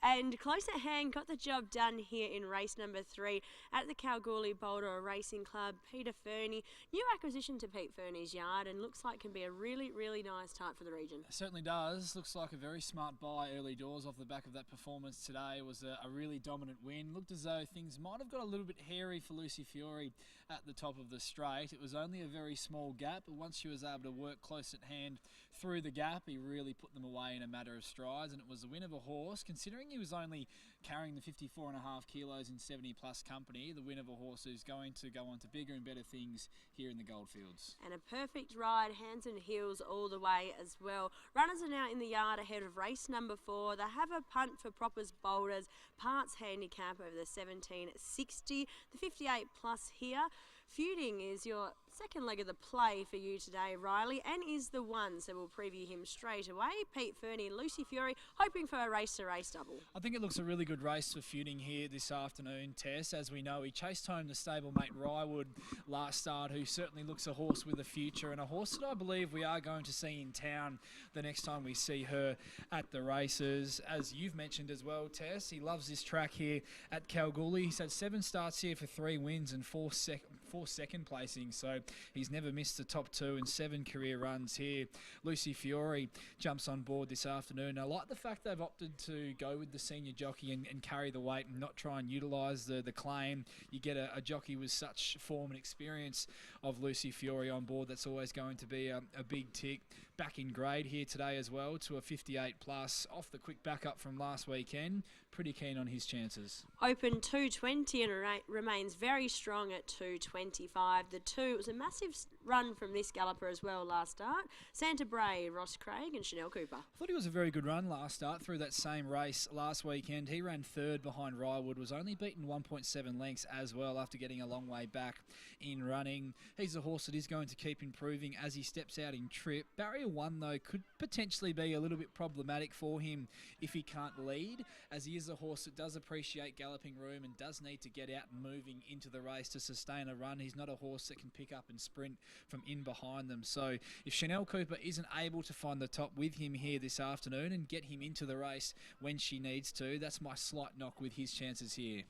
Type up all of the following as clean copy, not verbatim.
And close at hand, got the job done here in race number 3 at the Kalgoorlie Boulder Racing Club. Peter Fernie, new acquisition to Pete Fernie's yard, and looks like can be a really nice type for the region. It certainly does. Looks like a very smart buy early doors off the back of that performance today. It was a really dominant win. Looked as though things might have got a little bit hairy for Lucy Fiore at the top of the straight. It was only a very small gap, but once she was able to work close at hand through the gap, he really put them away in a matter of strides, and it was the win of a horse, considering he was only carrying the 54.5 kilos in 70 plus company. The win of a horse who's going to go on to bigger and better things here in the Goldfields. And a perfect ride, hands and heels all the way as well. Runners are now in the yard ahead of race number 4. They have a punt for Proppers Boulders, parts handicap over the 1760, the 58 plus here. Feuding is your second leg of the play for you today, Riley, and is the one, so we'll preview him straight away. Pete Fernie and Lucy Fiore hoping for a race-to-race double. I think it looks a really good race for Feuding here this afternoon, Tess. As we know, he chased home the stablemate Rywood last start, who certainly looks a horse with a future, and a horse that I believe we are going to see in town the next time we see her at the races. As you've mentioned as well, Tess, he loves this track here at Kalgoorlie. He's had 7 starts here for 3 wins and 4 second placings, so he's never missed the top 2 in 7 career runs here. Lucy Fiore jumps on board this afternoon. I like the fact they've opted to go with the senior jockey and carry the weight and not try and utilise the claim. You get a jockey with such form and experience of Lucy Fiore on board. That's always going to be a big tick. Back in grade here today as well to a 58 plus off the quick backup from last weekend. Pretty keen on his chances. Open 220 and remains very strong at 225. The 2, it was a massive run from this galloper as well last start. Santa Bray, Ross Craig and Chanel Cooper. I thought he was a very good run last start through that same race last weekend. He ran 3rd behind Rywood, was only beaten 1.7 lengths as well after getting a long way back in running. He's a horse that is going to keep improving as he steps out in trip. Barrier 1 though could potentially be a little bit problematic for him if he can't lead, as he is a horse that does appreciate galloping room and does need to get out and moving into the race to sustain a run. He's not a horse that can pick up and sprint from in behind them. So if Chanel Cooper isn't able to find the top with him here this afternoon and get him into the race when she needs to, that's my slight knock with his chances here.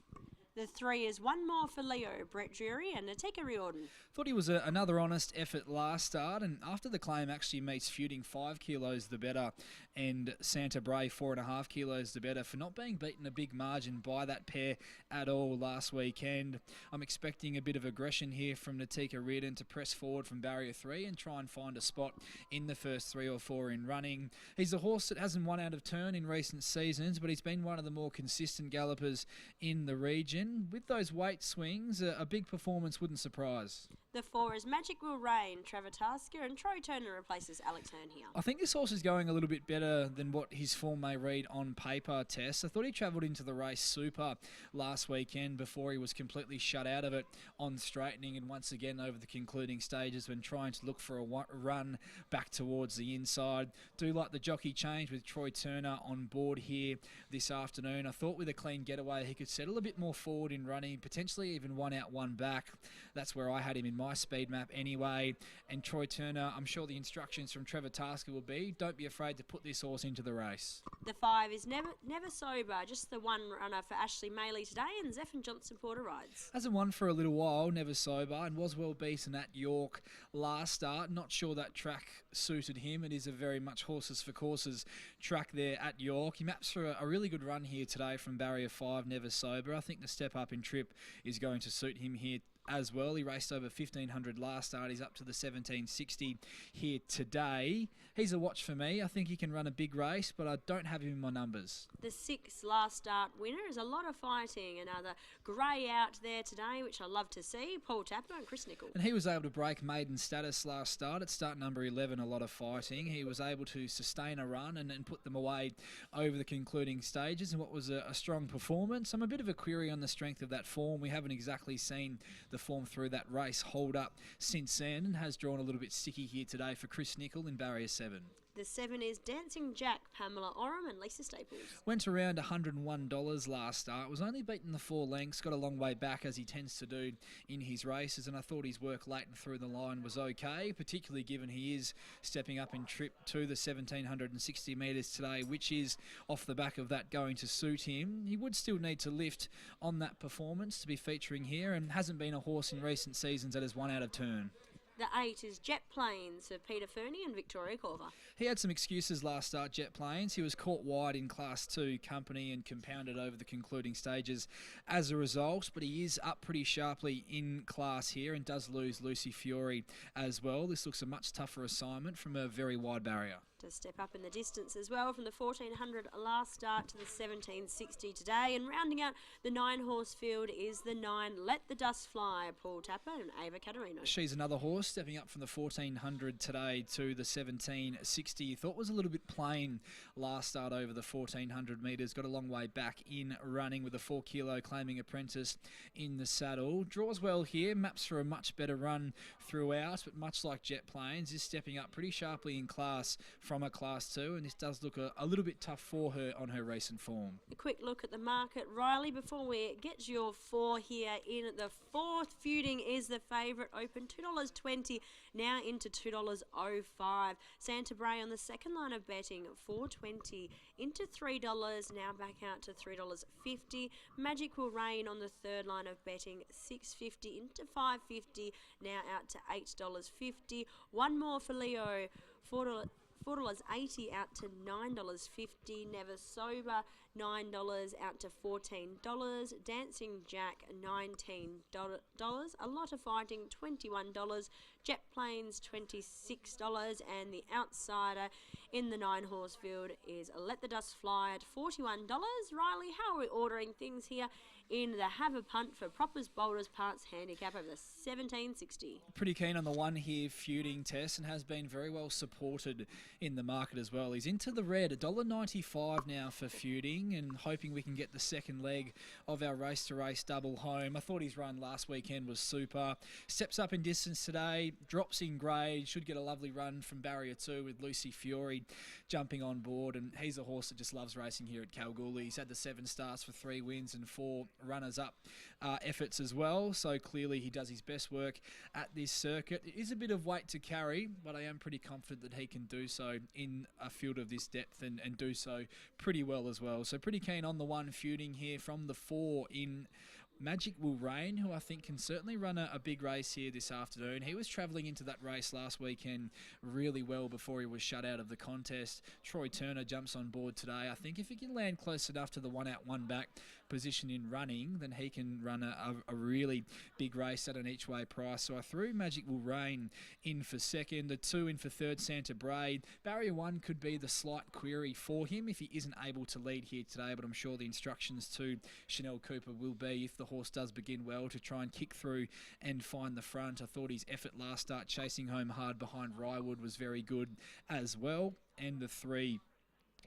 The 3 is one more for Leo, Brett Drury and Natika Riordan. Thought he was another honest effort last start, and after the claim actually meets Feuding 5 kilos the better and Santa Bray 4.5 kilos the better for not being beaten a big margin by that pair at all last weekend. I'm expecting a bit of aggression here from Natika Riordan to press forward from barrier 3 and try and find a spot in the first 3 or 4 in running. He's a horse that hasn't won out of turn in recent seasons, but he's been one of the more consistent gallopers in the region. With those weight swings, a big performance wouldn't surprise. The 4 is Magic Will Reign, Trevor Tasker, and Troy Turner replaces Alex Hearn here. I think this horse is going a little bit better than what his form may read on paper, Tess. I thought he travelled into the race super last weekend before he was completely shut out of it on straightening, and once again over the concluding stages when trying to look for a run back towards the inside. Do like the jockey change with Troy Turner on board here this afternoon. I thought with a clean getaway he could settle a bit more forward in running, potentially even 1 out 1 back. That's where I had him in my speed map anyway. And Troy Turner, I'm sure the instructions from Trevor Tasker will be, don't be afraid to put this horse into the race. The 5 is Never Sober, just the one runner for Ashley Maley today, and Zephyr Johnson Porter rides. Hasn't won for a little while, Never Sober, and was well beaten at York last start. Not sure that track suited him. It is a very much horses for courses track there at York. He maps for a really good run here today from barrier 5, Never Sober. I think the step up in trip is going to suit him here as well. He raced over 1,500 last start. He's up to the 1760 here today. He's a watch for me. I think he can run a big race, but I don't have him in my numbers. The 6 last start winner is a lot of fighting. Another grey out there today, which I love to see. Paul Tapper and Chris Nicol. And he was able to break maiden status last start at start number 11, a lot of fighting. He was able to sustain a run and put them away over the concluding stages in what was a strong performance. I'm a bit of a query on the strength of that form. We haven't exactly seen the form through that race hold up since then, and has drawn a little bit sticky here today for Chris Nicol in barrier 7. The 7 is Dancing Jack, Pamela Oram and Lisa Staples. Went around $101 last start. Was only beaten the 4 lengths. Got a long way back as he tends to do in his races. And I thought his work late and through the line was okay, particularly given he is stepping up in trip to the 1760 metres today, which is off the back of that going to suit him. He would still need to lift on that performance to be featuring here, and hasn't been a horse in recent seasons that has won out of turn. The 8 is Jet Plains for Peter Fernie and Victoria Corver. He had some excuses last start, Jet Plains. He was caught wide in Class 2 company and compounded over the concluding stages as a result, but he is up pretty sharply in class here and does lose Lucy Fury as well. This looks a much tougher assignment from a very wide barrier. To step up in the distance as well from the 1400 last start to the 1760 today. And rounding out the 9-horse field is the 9 Let the Dust Fly, Paul Tapper and Ava Caterino. She's another horse stepping up from the 1400 today to the 1760. Thought was a little bit plain last start over the 1400 metres. Got a long way back in running with a 4 kilo claiming apprentice in the saddle. Draws well here, maps for a much better run throughout, but much like Jet Plains is stepping up pretty sharply in class from a Class 2, and this does look a little bit tough for her on her recent form. A quick look at the market, Riley, before we get your 4 here in the 4th. Feuding is the favourite, open $2.20, now into $2.05. Santa Bray on the second line of betting, $4.20 into $3, now back out to $3.50. Magic Will Rain on the third line of betting, $6.50 into $5.50, now out to $8.50. One more for Leo, $4.80 out to $9.50. Never Sober, $9 out to $14. Dancing Jack, $19. A Lot of Fighting, $21. Jet Plains, $26. And the outsider in the 9-horse field is Let the Dust Fly at $41. Riley, how are we ordering things here in the Have a Punt for Proppers, Boulders, Parts Handicap over the 1760? Pretty keen on the one here, Feuding, Tess, and has been very well supported in the market as well. He's into the red, $1.95 now for Feuding, and hoping we can get the second leg of our race-to-race double home. I thought his run last weekend was super. Steps up in distance today, drops in grade, should get a lovely run from barrier 2 with Lucy Fury jumping on board, and he's a horse that just loves racing here at Kalgoorlie. He's had the 7 starts for 3 wins and 4 runners-up efforts as well, so clearly he does his best work at this circuit. It is a bit of weight to carry, but I am pretty confident that he can do so in a field of this depth and do so pretty well as well. So pretty keen on the one, Feuding here from the 4 in Magic Will Rain, who I think can certainly run a big race here this afternoon. He was travelling into that race last weekend really well before he was shut out of the contest. Troy Turner jumps on board today. I think if he can land close enough to the 1 out, 1 back position in running, then he can run a really big race at an each way price. So I threw Magic Will Rain in for second, the 2 in for third, Santa Braid. Barrier 1 could be the slight query for him if he isn't able to lead here today, but I'm sure the instructions to Chanel Cooper will be, if the horse does begin well, to try and kick through and find the front. I thought his effort last start chasing home hard behind Rywood was very good as well. And the 3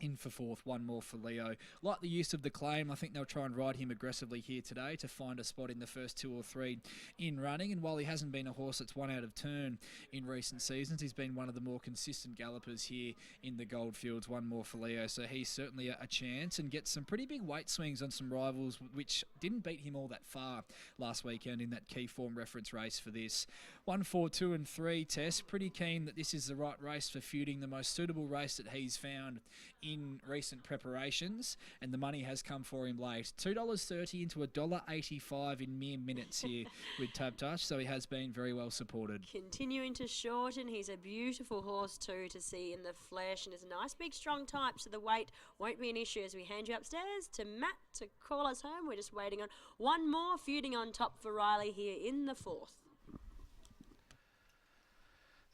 in for fourth, one more for Leo. Like the use of the claim, I think they'll try and ride him aggressively here today to find a spot in the first 2 or 3 in running. And while he hasn't been a horse that's won out of turn in recent seasons, he's been one of the more consistent gallopers here in the Goldfields. One more for Leo, so he's certainly a chance, and gets some pretty big weight swings on some rivals which didn't beat him all that far last weekend in that key form reference race for this. 1, 4, 2 and 3 Test. Pretty keen that this is the right race for Feuding, the most suitable race that he's found in recent preparations, and the money has come for him late. $2.30 into $1.85 in mere minutes here with Tab Touch, so he has been very well supported. Continuing to shorten, he's a beautiful horse too to see in the flesh, and is a nice big strong type, so the weight won't be an issue as we hand you upstairs to Matt to call us home. We're just waiting on one more. Feuding on top for Riley here in the 4th.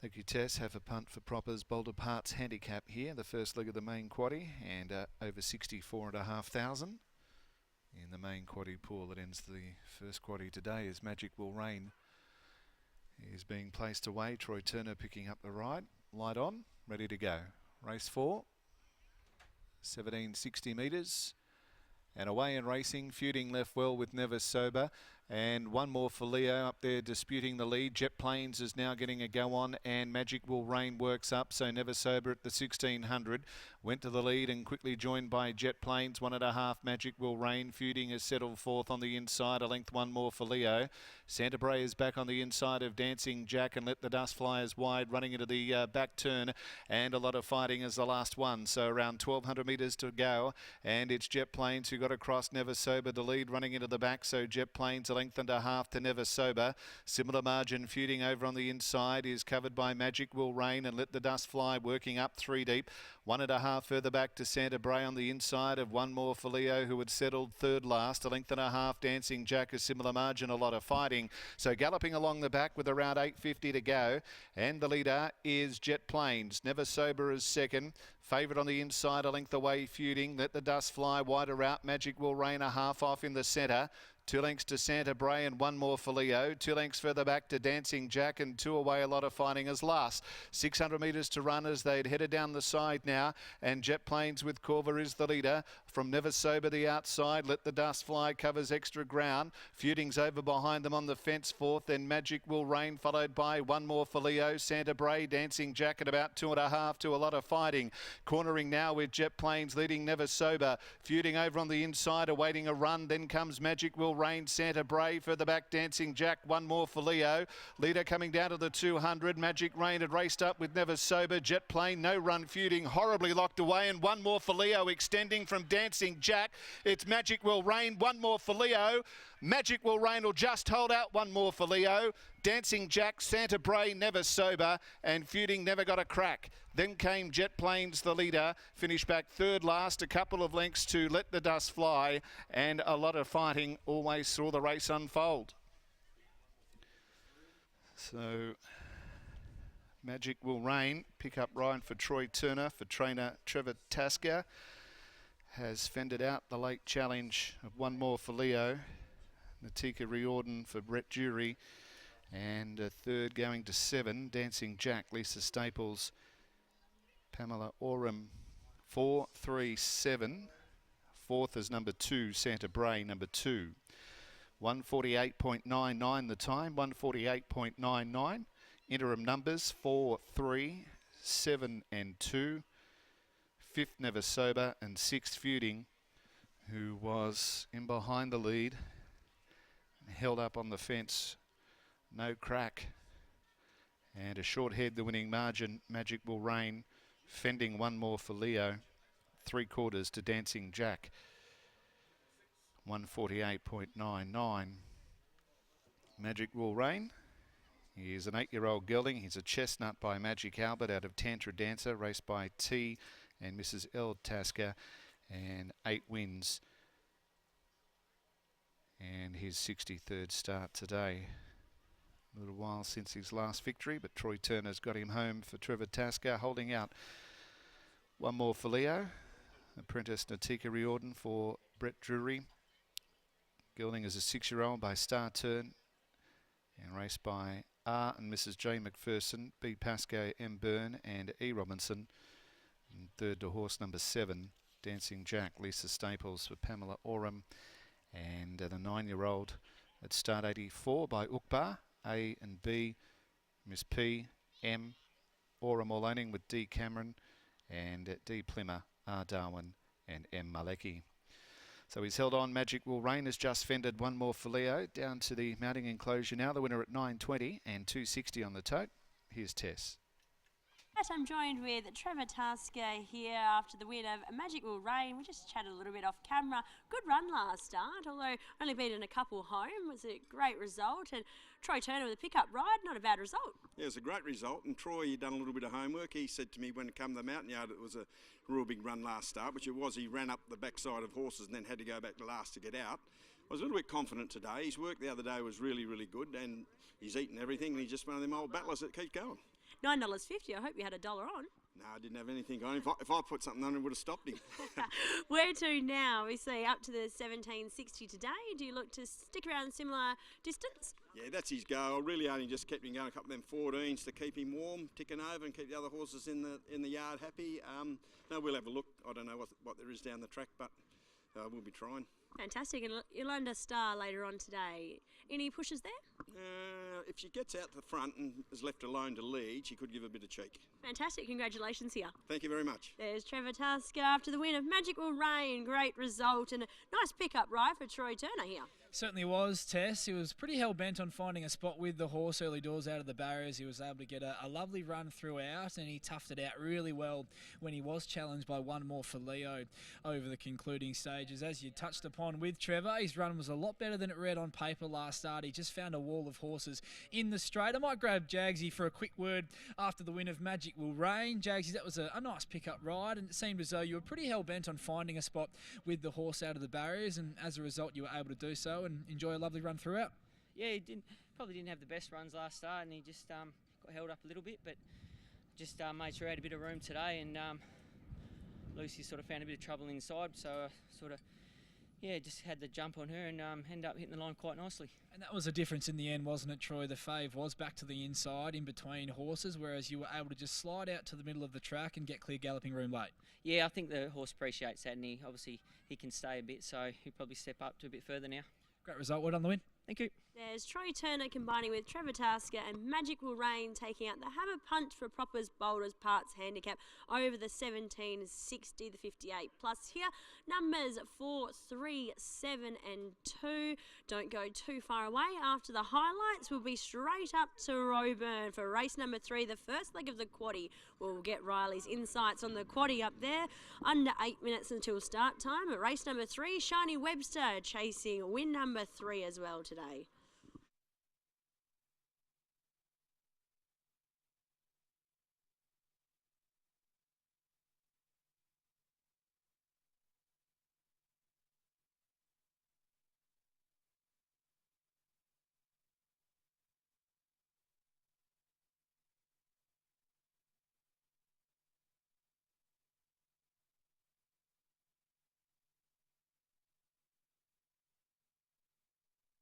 Thank you, Tess. Have a punt for Proppers, Boulder Parts Handicap here, the first leg of the main quaddie, and over 64,500 in the main quaddie pool that ends the first quaddie today. As Magic Will Rain is being placed away. Troy Turner picking up the ride. Light on, ready to go. Race 4, 1760 metres. And away and racing, Feuding left well with Never Sober. And one more for Leo up there disputing the lead. Jet Plains is now getting a go on, and Magic Will Rain works up, so Never Sober at the 1600. Went to the lead and quickly joined by Jet Plains, 1.5. Magic Will Rain. Feuding has settled fourth on the inside, a length one more for Leo. Santa Bray is back on the inside of Dancing Jack and Let the Dust Fly is wide, running into the back turn, and a lot of fighting as the last one. So around 1,200 metres to go, and it's Jet Plains who got across Never Sober, the lead running into the back. So Jet Plains a length and a half to Never Sober. Similar margin. Feuding over on the inside is covered by Magic Will Rain and Let the Dust Fly, working up 3 deep. 1.5 further back to Santa Bray on the inside of one more for Leo, who had settled third last. A length and a half. Dancing Jack, a similar margin, a lot of fighting. So galloping along the back with around 850 to go. And the leader is Jet Plains. Never Sober is second. Favourite on the inside, a length away, Feuding. Let the Dust Fly, wider out. Magic Will Rain, a half off in the centre. 2 lengths to Santa Bray and one more for Leo. 2 lengths further back to Dancing Jack and 2 away, a lot of fighting as last. 600 metres to run as they'd headed down the side now. And Jet Plains with Corva is the leader. From Never Sober the outside, Let the Dust Fly covers extra ground. Feuding's over behind them on the fence fourth. Then Magic Will Rain followed by one more for Leo. Santa Bray, Dancing Jack at about 2.5 to a lot of fighting. Cornering now with Jet Plains leading Never Sober. Feuding over on the inside awaiting a run. Then comes Magic Will Rain, Santa Bray further back, Dancing Jack, one more for Leo. Leader coming down to the 200. Magic Rain had raced up with Never Sober. Jet Plane, no run. Feuding horribly locked away, and one more for Leo extending from Dancing Jack. It's Magic Will Rain, one more for Leo. Magic Will Rain will just hold out, one more for Leo. Dancing Jack, Santa Bray, Never Sober, and Feuding never got a crack. Then came Jet Plains, the leader, finished back third last, a couple of lengths to Let the Dust Fly, and a lot of fighting always saw the race unfold. So Magic Will Rain, pick up Ryan for Troy Turner, for trainer Trevor Tasker, has fended out the late challenge of one more for Leo. Natika Riordan for Brett Jury, and a third going to 7, Dancing Jack, Lisa Staples, Pamela Oram, 4, 3, 7. Fourth is number 2, Santa Bray, number 2. 148.99 the time, 148.99. Interim numbers 4, 3, 7 and 2. Fifth Never Sober, and sixth Feuding, who was in behind the lead, held up on the fence, no crack, and a short head the winning margin. Magic Will Rain fending one more for Leo, 3/4 to Dancing Jack, 148.99. Magic Will Rain, he is an 8-year-old gelding. He's a chestnut by Magic Albert out of Tantra Dancer, raced by T and Mrs. L. Tasker, and 8 wins, and his 63rd start today. A little while since his last victory, but Troy Turner's got him home for Trevor Tasker, holding out one more for Leo. Apprentice Natika Riordan for Brett Drury. Gelding is a 6-year-old by Star Turn, and raced by R and Mrs. J. McPherson, B. Pascoe, M. Byrne and E. Robinson. And third to horse number 7, Dancing Jack, Lisa Staples for Pamela Oram. And the 9-year-old at start 84 by Ukbar, A and B, Miss P, M, Oram all owning with D. Cameron, and D. Plimmer, R. Darwin and M. Malecki. So he's held on. Magic Will Rain has just fended one more for Leo, down to the mounting enclosure now. The winner at 9.20 and 2.60 on the tote. Here's Tess. I'm joined with Trevor Tasker here after the win of Magic Will Rain. We just chatted a little bit off camera. Good run last start, although only beaten a couple home. It was a great result. And Troy Turner with a pickup ride, not a bad result. Yeah, it was a great result. And Troy, he'd done a little bit of homework. He said to me when it came to the mountain yard, it was a real big run last start, which it was. He ran up the backside of horses and then had to go back to last to get out. I was a little bit confident today. His work the other day was really, really good, and he's eaten everything, and he's just one of them old battlers that keeps going. $9.50. I hope you had $1 on. No, I didn't have anything on. If I put something on, it would have stopped him. Where to now? We see up to the 1760 today. Do you look to stick around a similar distance? Yeah, that's his goal. I really only just kept him going a couple of them 14s to keep him warm, ticking over, and keep the other horses in the yard happy. No, we'll have a look. I don't know what there is down the track, but we'll be trying. Fantastic, and you'll under star later on today. Any pushes there? If she gets out the front and is left alone to lead, she could give a bit of cheek. Fantastic, congratulations here. Thank you very much. There's Trevor Tasker after the win of Magic Will Rain. Great result and a nice pickup ride for Troy Turner here. Certainly was, Tess. He was pretty hell-bent on finding a spot with the horse early doors out of the barriers. He was able to get a lovely run throughout, and he toughed it out really well when he was challenged by one more for Leo over the concluding stages. As you touched upon with Trevor, his run was a lot better than it read on paper last start. He just found a wall of horses in the straight. I might grab Jagsy for a quick word after the win of Magic Will Rain. Jagsy, that was a nice pickup ride, and it seemed as though you were pretty hell-bent on finding a spot with the horse out of the barriers, and as a result you were able to do so and enjoy a lovely run throughout. Yeah, he probably didn't have the best runs last start, and he just got held up a little bit, but just made sure he had a bit of room today, and Lucy sort of found a bit of trouble inside, so just had the jump on her and ended up hitting the line quite nicely. And that was a difference in the end, wasn't it, Troy? The fave was back to the inside in between horses, whereas you were able to just slide out to the middle of the track and get clear galloping room late. Yeah, I think the horse appreciates that, and he can stay a bit, so he'll probably step up to a bit further now. Great result. Well done, the win. Thank you. There's Troy Turner combining with Trevor Tasker and Magic Will Rain taking out the Hammer Punt for Propers Boulders Parts Handicap over the 1760, the 58 plus here. Numbers 4, 3, 7 and 2. Don't go too far away. After the highlights, we'll be straight up to Roburn for race number 3, the first leg of the quaddie. We'll get Riley's insights on the quaddie up there. Under 8 minutes until start time. At race number 3, Shiny Webster chasing win number 3 as well today.